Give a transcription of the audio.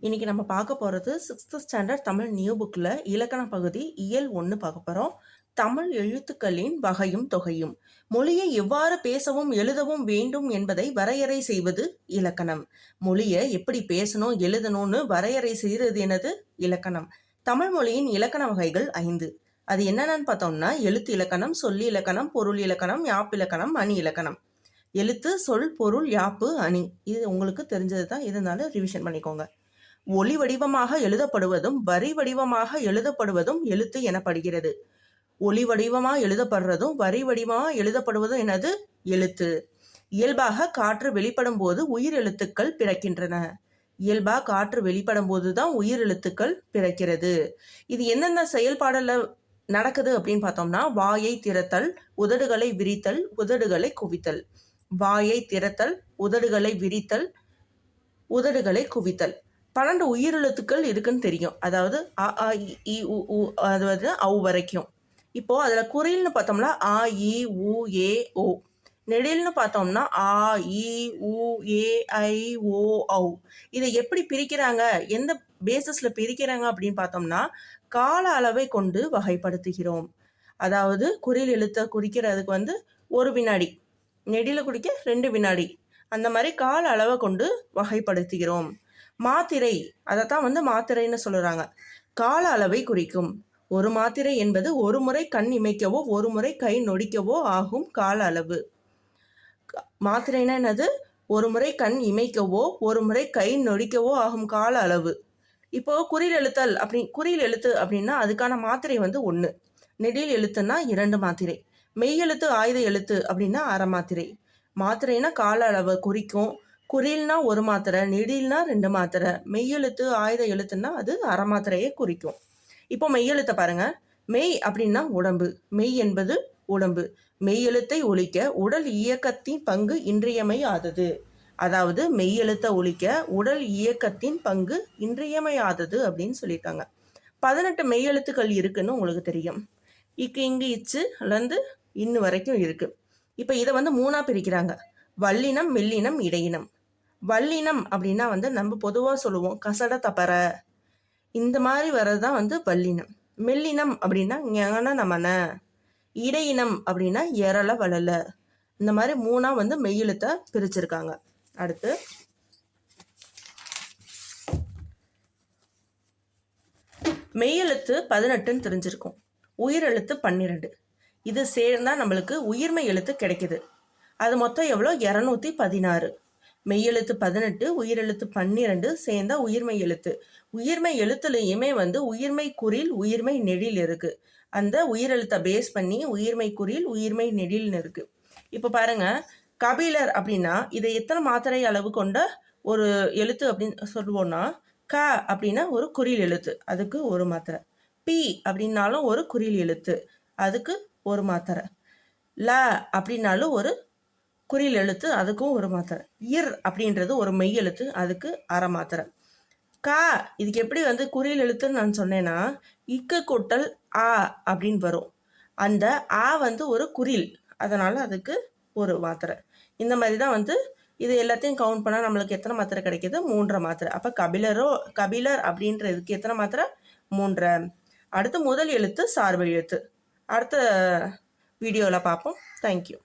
இன்னைக்கு நம்ம பார்க்க போகிறது 6th ஸ்டாண்டர்ட் தமிழ் நியூ புக்கில் இலக்கண பகுதி இயல் 1 பார்க்க போகிறோம். தமிழ் எழுத்துக்களின் வகையும் தொகையும். மொழியை எவ்வாறு பேசவும் எழுதவும் வேண்டும் என்பதை வரையறை செய்வது இலக்கணம். மொழியை எப்படி பேசணும் எழுதணும்னு வரையறை செய்கிறது என்னது இலக்கணம். தமிழ் மொழியின் இலக்கண வகைகள் 5. அது என்னென்னு பார்த்தோம்னா எழுத்து இலக்கணம், சொல்லி இலக்கணம், பொருள் இலக்கணம், யாப்பு இலக்கணம், அணி இலக்கணம். எழுத்து, சொல், பொருள், யாப்பு, அணி. இது உங்களுக்கு தெரிஞ்சது தான், இதனால ரிவிஷன் பண்ணிக்கோங்க. ஒளி வடிவமாக எழுதப்படுவதும் வரி வடிவமாக எழுதப்படுவதும் எழுத்து எனப்படுகிறது. ஒளி வடிவமாக எழுதப்படுறதும் வரி வடிவமாக எழுதப்படுவதும் என்னது எழுத்து. இயல்பாக காற்று வெளிப்படும் போது உயிர் எழுத்துக்கள் பிறக்கின்றன. இயல்பாக காற்று வெளிப்படும் போது தான் உயிர் எழுத்துக்கள் பிறக்கிறது. இது எந்தெந்த செயல்பாடுல நடக்குது அப்படின்னு பார்த்தோம்னா, வாயை திறத்தல், உதடுகளை விரித்தல், உதடுகளை குவித்தல். வாயை திறத்தல், உதடுகளை விரித்தல், உதடுகளை குவித்தல். 12 உயிரெழுத்துக்கள் இருக்குன்னு தெரியும். அதாவது அ, ஆ, இ, உ, ஊ, அதாவது ஔ வரைக்கும். இப்போ அதில் குறில்னு பார்த்தோம்னா ஆ, இ, உ, ஏ, ஓ. நெடில்னு பார்த்தோம்னா ஆ, இ, உ, ஏ, ஐ, ஓ, ஔ. இதை எப்படி பிரிக்கிறாங்க, எந்த பேசிஸில் பிரிக்கிறாங்க அப்படின்னு பார்த்தோம்னா, கால அளவை கொண்டு வகைப்படுத்துகிறோம். அதாவது குறில் எழுத்தை குறிக்கிறதுக்கு 1 வினாடி, நெடில குறிக்க 2 வினாடி, அந்த மாதிரி கால அளவை கொண்டு வகைப்படுத்துகிறோம். மாத்திரை, அதைத்தான் மாத்திரைன்னு சொல்லுறாங்க. கால அளவை குறிக்கும். ஒரு மாத்திரை என்பது ஒரு முறை கண் இமைக்கவோ ஒரு முறை கை நொடிக்கவோ ஆகும் கால அளவு. மாத்திரைனா என்னது? ஒரு முறை கண் இமைக்கவோ ஒரு முறை கை நொடிக்கவோ ஆகும் கால அளவு. இப்போ குறில் எழுத்து அப்படின்னா அதுக்கான மாத்திரை 1. நெடில் எழுத்துன்னா 2 மாத்திரை. மெய் எழுத்து ஆயுத எழுத்து அப்படின்னா அரை மாத்திரை. மாத்திரைனா கால அளவை குறிக்கும். குறில்னா 1 மாத்திரை, நெடில்னா 2 மாத்திரை, மெய்யெழுத்து ஆயுத எழுத்துன்னா அது அரை மாத்திரையை குறிக்கும். இப்போ மெய்யெழுத்தை பாருங்க. மெய் அப்படின்னா உடம்பு. மெய் என்பது உடம்பு. மெய்யெழுத்தை ஒலிக்க உடல் இயக்கத்தின் பங்கு இன்றியமையாதது. அதாவது மெய்யெழுத்தை ஒலிக்க உடல் இயக்கத்தின் பங்கு இன்றியமையாதது அப்படின்னு சொல்லியிருக்காங்க. 18 மெய்யெழுத்துக்கள் இருக்குன்னு உங்களுக்கு தெரியும். இக்கு, இங்கு, இச்சுலேருந்து இன்னு வரைக்கும் இருக்கு. இப்போ இதை 3ஆ பிரிக்கிறாங்க. வல்லினம், மெல்லினம், இடையினம். வல்லினம் அப்படின்னா நம்ம பொதுவாக சொல்லுவோம் கசட தப்பற, இந்த மாதிரி வர்றதுதான் வல்லினம். மெல்லினம் அப்படின்னா ஞான நமன. இடையினம் அப்படின்னா எரள வளல. இந்த மாதிரி 3ஆ மெய்யெழுத்தை பிரிச்சிருக்காங்க. அடுத்து மெய்யெழுத்து 18ன்னு தெரிஞ்சிருக்கும். உயிரெழுத்து 12. இது சேர்ந்தா நம்மளுக்கு உயிர்மெய் எழுத்து கிடைக்குது. அது மொத்தம் எவ்வளோ? 216. மெய்யெழுத்து 18, உயிரெழுத்து 12 சேர்ந்தா உயிர்மெய் எழுத்து. உயிர்மெய் எழுத்துலையுமே உயிர்மெய் குறில், உயிர்மெய் நெடில் இருக்கு. அந்த உயிரெழுத்தை பேஸ் பண்ணி உயிர்மெய் குறில், உயிர்மெய் நெடில்னு இருக்கு. இப்போ பாருங்க, கபிலர் அப்படின்னா இதை எத்தனை மாத்திரை அளவு கொண்ட ஒரு எழுத்து அப்படின்னு சொல்லுவோம்னா, க அப்படின்னா ஒரு குறில் எழுத்து, அதுக்கு 1 மாத்திரை. பி அப்படின்னாலும் ஒரு குறில் எழுத்து, அதுக்கு 1 மாத்திரை. ல அப்படின்னாலும் ஒரு குறில் எழுத்து, அதுக்கும் 1 மாத்திரை. இர் அப்படின்றது ஒரு மெய் எழுத்து, அதுக்கு அரை மாத்திரை. க இதுக்கு எப்படி குறில் எழுத்துன்னு நான் சொன்னேன்னா, இக்கு கூட்டல் ஆ அப்படின்னு வரும். அந்த ஆ ஒரு குறில், அதனால அதுக்கு 1 மாத்திரை. இந்த மாதிரி தான் இது எல்லாத்தையும் கவுண்ட் பண்ணால் நம்மளுக்கு எத்தனை மாத்திரை கிடைக்கிது? 3 மாத்திரை. அப்போ கபிலர் அப்படின்றதுக்கு எத்தனை மாத்திரை? 3. அடுத்து முதல் எழுத்து சார்பு எழுத்து. அடுத்த வீடியோவில் பார்ப்போம். தேங்க்யூ.